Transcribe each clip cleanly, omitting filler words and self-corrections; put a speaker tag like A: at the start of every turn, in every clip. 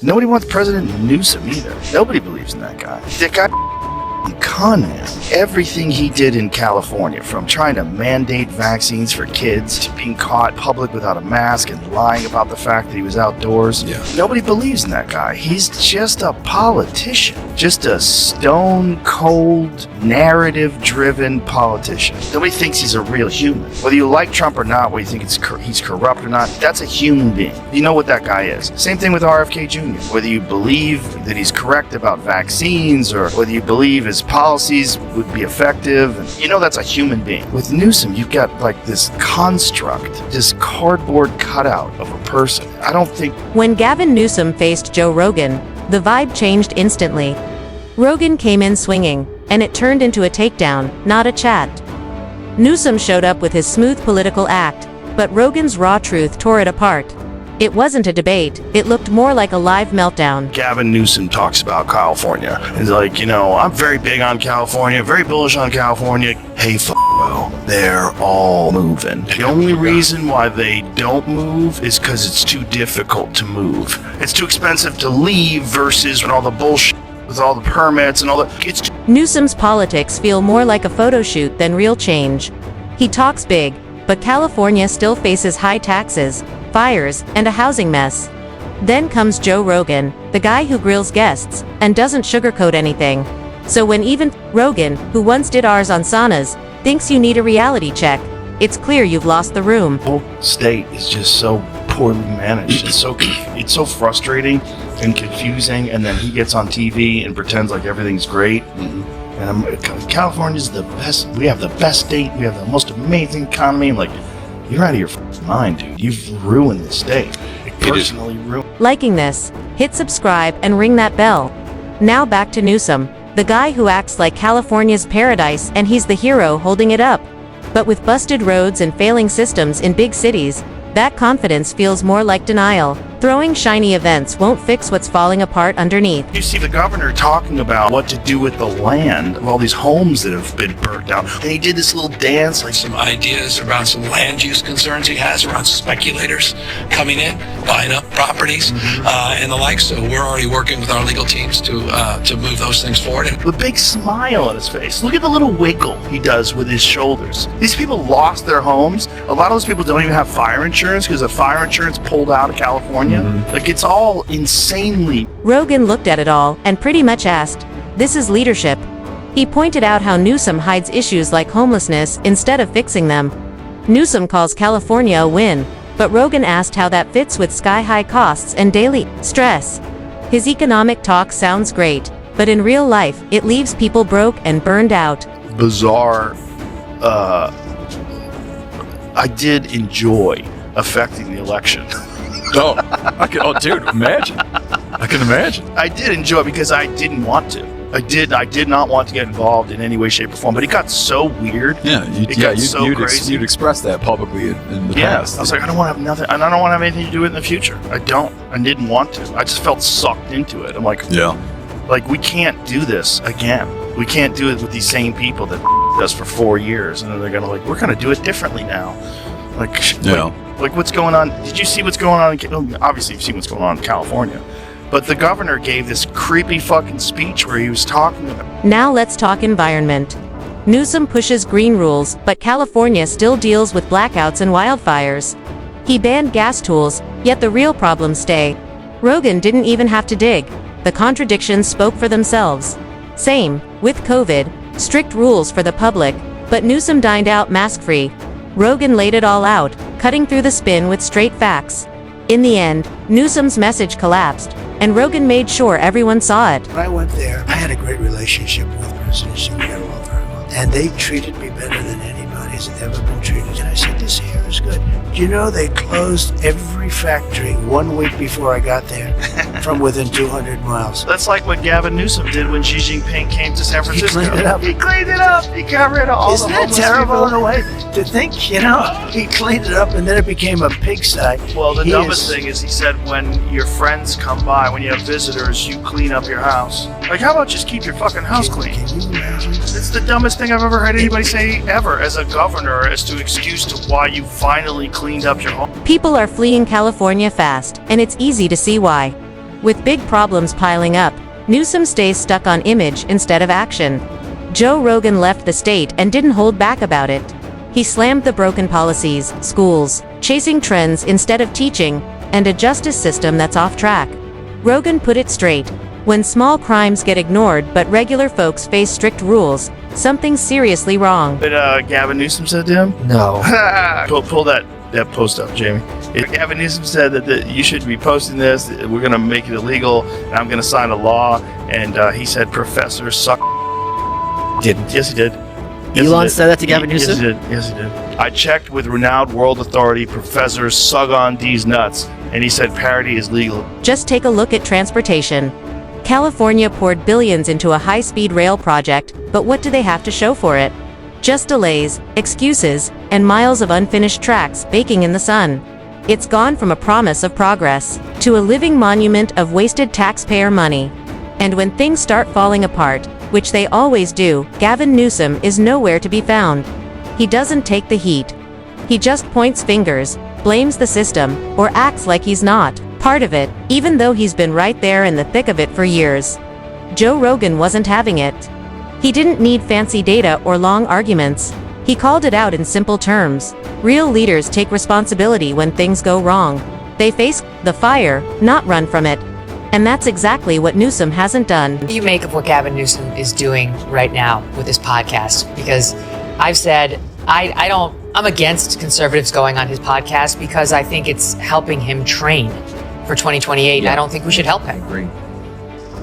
A: Nobody wants President Newsom either. Nobody believes in that guy. That guy con man. Everything he did in California, from trying to mandate vaccines for kids to being caught in public without a mask and lying about the fact that he was outdoors.
B: Yeah.
A: Nobody believes in that guy. He's just a politician. Just a stone cold, narrative driven politician. Nobody thinks he's a real human. Whether you like Trump or not, whether you think he's corrupt or not, that's a human being. You know what that guy is. Same thing with RFK Jr. Whether you believe that he's correct about vaccines or whether you believe his policies would be effective, and you know that's a human being. With Newsom, you've got like this construct, this cardboard cutout of a person. I don't think...
C: When Gavin Newsom faced Joe Rogan, the vibe changed instantly. Rogan came in swinging, and it turned into a takedown, not a chat. Newsom showed up with his smooth political act, but Rogan's raw truth tore it apart. It wasn't a debate, it looked more like a live meltdown.
A: Gavin Newsom talks about California. He's like, I'm very big on California, very bullish on California. Hey, bro, they're all moving. The only reason why they don't move is because it's too difficult to move. It's too expensive to leave versus all the bullshit with all the permits and all that.
C: Newsom's politics feel more like a photo shoot than real change. He talks big, but California still faces high taxes, fires, and a housing mess. Then comes Joe Rogan, the guy who grills guests, and doesn't sugarcoat anything. So when even Rogan, who once did ours on saunas, thinks you need a reality check, it's clear you've lost the room.
A: The whole state is just so poorly managed. It's so frustrating and confusing, and then he gets on TV and pretends like everything's great. And California's the best. We have the best state. We have the most amazing economy. I'm like, you're out of your mind, dude. You've ruined the state. Personally ruined.
C: Liking this, hit subscribe and ring that bell. Now back to Newsom, the guy who acts like California's paradise and he's the hero holding it up. But with busted roads and failing systems in big cities, that confidence feels more like denial. Throwing shiny events won't fix what's falling apart underneath.
A: You see the governor talking about what to do with the land of all these homes that have been burnt down. And he did this little dance, like
B: some ideas around some land use concerns he has around speculators coming in, buying up properties, and the like. So we're already working with our legal teams to move those things forward.
A: The big smile on his face. Look at the little wiggle he does with his shoulders. These people lost their homes. A lot of those people don't even have fire insurance because the fire insurance pulled out of California. Like, it's all insanely...
C: Rogan looked at it all and pretty much asked, "This is leadership." He pointed out how Newsom hides issues like homelessness instead of fixing them. Newsom calls California a win, but Rogan asked how that fits with sky-high costs and daily stress. His economic talk sounds great, but in real life, it leaves people broke and burned out.
A: Bizarre. I did enjoy affecting the election.
D: Dude, imagine. I can imagine.
A: I did enjoy it because I didn't want to. I did not want to get involved in any way, shape, or form. But it got so weird.
D: You'd express that publicly in the past.
A: I was like, I don't want to have nothing. I don't want to have anything to do with it in the future. I didn't want to. I just felt sucked into it. I'm like, like, we can't do this again. We can't do it with these same people that us for 4 years, and then they're gonna we're gonna do it differently now. Like what's going on? Did you see what's going on? Obviously, you've seen what's going on in California. But the governor gave this creepy fucking speech where he was talking about...
C: Now let's talk environment. Newsom pushes green rules, but California still deals with blackouts and wildfires. He banned gas tools, yet the real problems stay. Rogan didn't even have to dig. The contradictions spoke for themselves. Same with COVID, strict rules for the public, but Newsom dined out mask-free. Rogan laid it all out, cutting through the spin with straight facts. In the end, Newsom's message collapsed, and Rogan made sure everyone saw it.
E: When I went there, I had a great relationship with President Xi very well. And they treated me better than anybody's ever been treated. And I said, this here is good. Do you know they closed every factory 1 week before I got there from within 200 miles?
A: That's like what Gavin Newsom did when Xi Jinping came to San Francisco.
E: He cleaned it up.
A: He cleaned it up. He got rid of all
E: Isn't
A: the
E: that
A: homeless
E: terrible
A: people.
E: in a way to think, he cleaned it up and then it became a pigsty.
A: Well, the dumbest thing is he said when your friends come by, when you have visitors, you clean up your house. Like, how about just keep your fucking house clean?
E: Can you imagine?
A: It's the dumbest thing I've ever heard anybody say ever as a governor as to excuse to why you finally cleaned up your home.
C: People are fleeing California fast, and it's easy to see why. With big problems piling up, Newsom stays stuck on image instead of action. Joe Rogan left the state and didn't hold back about it. He slammed the broken policies, schools, chasing trends instead of teaching, and a justice system that's off track. Rogan put it straight. When small crimes get ignored but regular folks face strict rules, something's seriously wrong.
A: But Gavin Newsom said to him?
E: No.
A: Pull that post up, Jamie. Gavin Newsom said that you should be posting this. We're going to make it illegal, and I'm going to sign a law. And he said, "Professor suck."
E: Didn't.
A: Yes, he did. Yes,
F: Elon
A: he did.
F: said that to Gavin Newsom?
A: Yes, he did. Yes, he did. I checked with renowned world authority Professor Sug on D's nuts, and he said parody is legal.
C: Just take a look at transportation. California poured billions into a high-speed rail project, but what do they have to show for it? Just delays, excuses, and miles of unfinished tracks baking in the sun. It's gone from a promise of progress to a living monument of wasted taxpayer money. And when things start falling apart, which they always do, Gavin Newsom is nowhere to be found. He doesn't take the heat. He just points fingers, blames the system, or acts like he's not part of it, even though he's been right there in the thick of it for years. Joe Rogan wasn't having it. He didn't need fancy data or long arguments. He called it out in simple terms. Real leaders take responsibility when things go wrong. They face the fire, not run from it. And that's exactly what Newsom hasn't done.
G: What do you make of what Gavin Newsom is doing right now with this podcast? Because I've said I'm against conservatives going on his podcast because I think it's helping him train for 2028.
F: Yeah.
G: I don't think we should help him.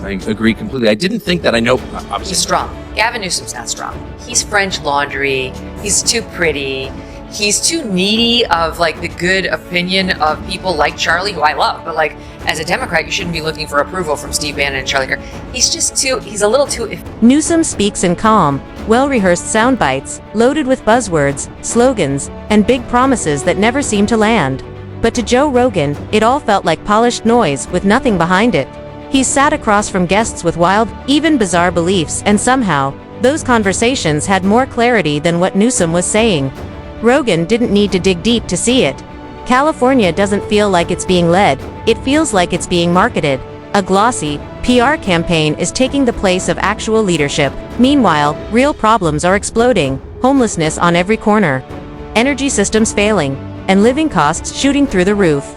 F: I agree completely. I didn't think that. I know.
G: He's strong. Gavin Newsom's not strong. He's French laundry. He's too pretty. He's too needy of like the good opinion of people like Charlie, who I love. But like as a Democrat, you shouldn't be looking for approval from Steve Bannon and Charlie Kirk. He's a little too.
C: Newsom speaks in calm, well-rehearsed sound bites, loaded with buzzwords, slogans, and big promises that never seem to land. But to Joe Rogan, it all felt like polished noise with nothing behind it. He sat across from guests with wild, even bizarre beliefs, and somehow, those conversations had more clarity than what Newsom was saying. Rogan didn't need to dig deep to see it. California doesn't feel like it's being led, it feels like it's being marketed. A glossy, PR campaign is taking the place of actual leadership. Meanwhile, real problems are exploding, homelessness on every corner, energy systems failing, and living costs shooting through the roof.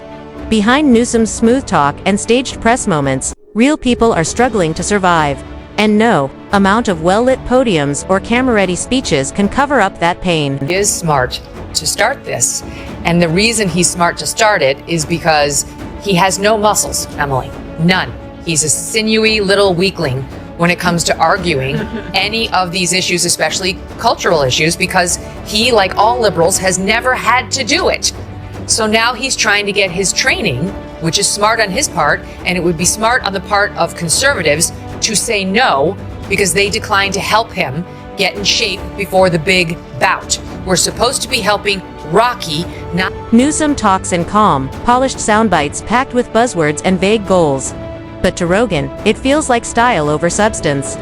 C: Behind Newsom's smooth talk and staged press moments, real people are struggling to survive. And no amount of well-lit podiums or camera-ready speeches can cover up that pain.
G: He is smart to start this. And the reason he's smart to start it is because he has no muscles, Emily. None. He's a sinewy little weakling when it comes to arguing any of these issues, especially cultural issues, because he, like all liberals, has never had to do it. So now he's trying to get his training, which is smart on his part, and it would be smart on the part of conservatives to say no, because they declined to help him get in shape before the big bout. We're supposed to be helping Rocky, not...
C: Newsom talks in calm, polished sound bites packed with buzzwords and vague goals. But to Rogan, it feels like style over substance.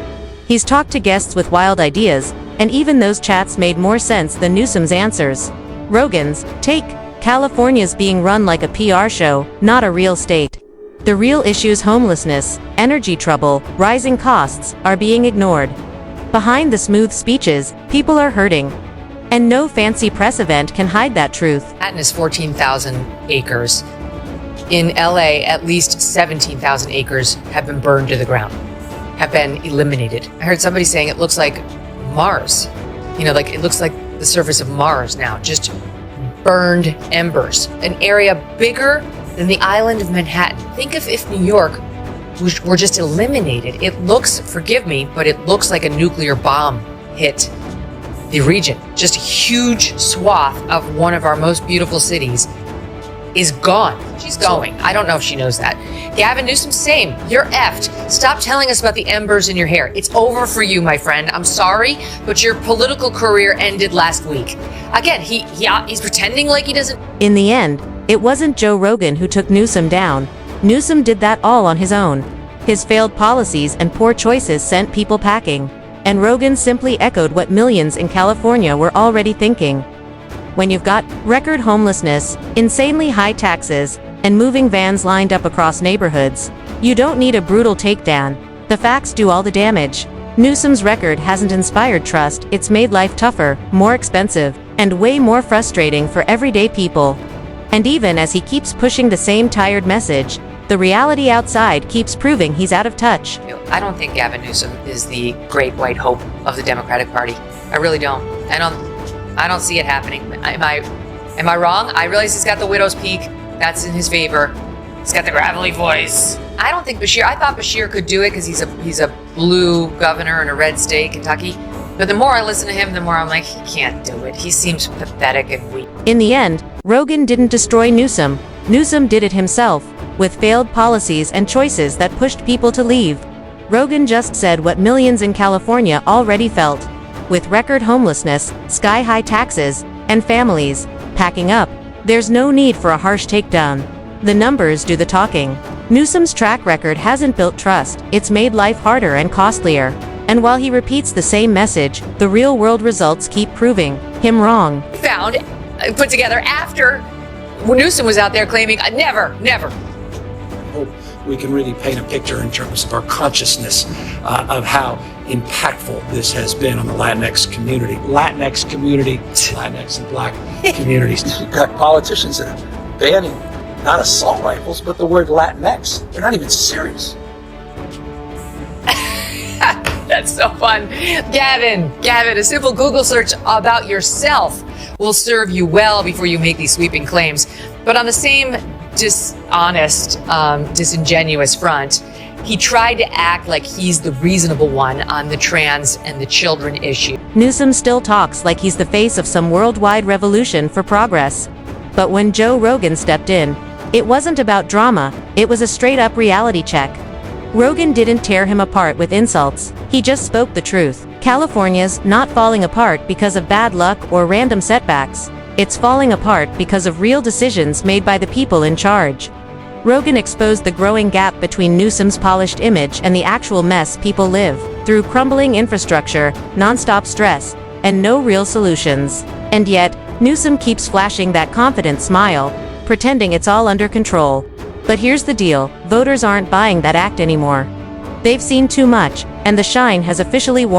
C: He's talked to guests with wild ideas, and even those chats made more sense than Newsom's answers. Rogan's take: California's being run like a PR show, not a real state. The real issues, homelessness, energy trouble, rising costs, are being ignored. Behind the smooth speeches, people are hurting. And no fancy press event can hide that truth.
G: Manhattan is 14,000 acres. In LA, at least 17,000 acres have been burned to the ground, have been eliminated. I heard somebody saying it looks like Mars. Like it looks like the surface of Mars now, just burned embers. An area bigger than the island of Manhattan. Think of if New York were just eliminated. It looks, forgive me, but it looks like a nuclear bomb hit the region. Just a huge swath of one of our most beautiful cities is gone. She's going. I don't know if she knows that. Gavin Newsom, same. You're effed. Stop telling us about the embers in your hair. It's over for you, my friend. I'm sorry, but your political career ended last week. Again, he's pretending like he doesn't...
C: In the end, it wasn't Joe Rogan who took Newsom down. Newsom did that all on his own. His failed policies and poor choices sent people packing. And Rogan simply echoed what millions in California were already thinking. When you've got record homelessness, insanely high taxes, and moving vans lined up across neighborhoods, You don't need a brutal takedown. The facts do all the damage. Newsom's record hasn't inspired trust, it's made life tougher, more expensive, and way more frustrating for everyday people. And even as he keeps pushing the same tired message, the reality outside keeps proving he's out of touch.
G: I don't think Gavin Newsom is the great white hope of the Democratic Party. I really don't. I don't see it happening. Am I wrong? I realize he's got the widow's peak. That's in his favor. He's got the gravelly voice. I don't think I thought Bashir could do it because he's a blue governor in a red state, Kentucky. But the more I listen to him, the more I'm like, he can't do it. He seems pathetic and weak.
C: In the end, Rogan didn't destroy Newsom. Newsom did it himself, with failed policies and choices that pushed people to leave. Rogan just said what millions in California already felt. With record homelessness, sky-high taxes, and families packing up, there's no need for a harsh takedown. The numbers do the talking. Newsom's track record hasn't built trust, it's made life harder and costlier. And while he repeats the same message, the real-world results keep proving him wrong.
G: Put together after Newsom was out there claiming, never.
B: Hope we can really paint a picture in terms of our consciousness of how impactful this has been on the Latinx community. Latinx and black communities. You've got politicians that are banning not assault rifles, but the word Latinx. They're not even serious.
G: That's so fun. Gavin, a simple Google search about yourself will serve you well before you make these sweeping claims. But on the same dishonest, disingenuous front, he tried to act like he's the reasonable one on the trans and the children issue.
C: Newsom still talks like he's the face of some worldwide revolution for progress. But when Joe Rogan stepped in, it wasn't about drama, it was a straight-up reality check. Rogan didn't tear him apart with insults, he just spoke the truth. California's not falling apart because of bad luck or random setbacks. It's falling apart because of real decisions made by the people in charge. Rogan exposed the growing gap between Newsom's polished image and the actual mess people live, through crumbling infrastructure, nonstop stress, and no real solutions. And yet, Newsom keeps flashing that confident smile, pretending it's all under control. But here's the deal, voters aren't buying that act anymore. They've seen too much, and the shine has officially worn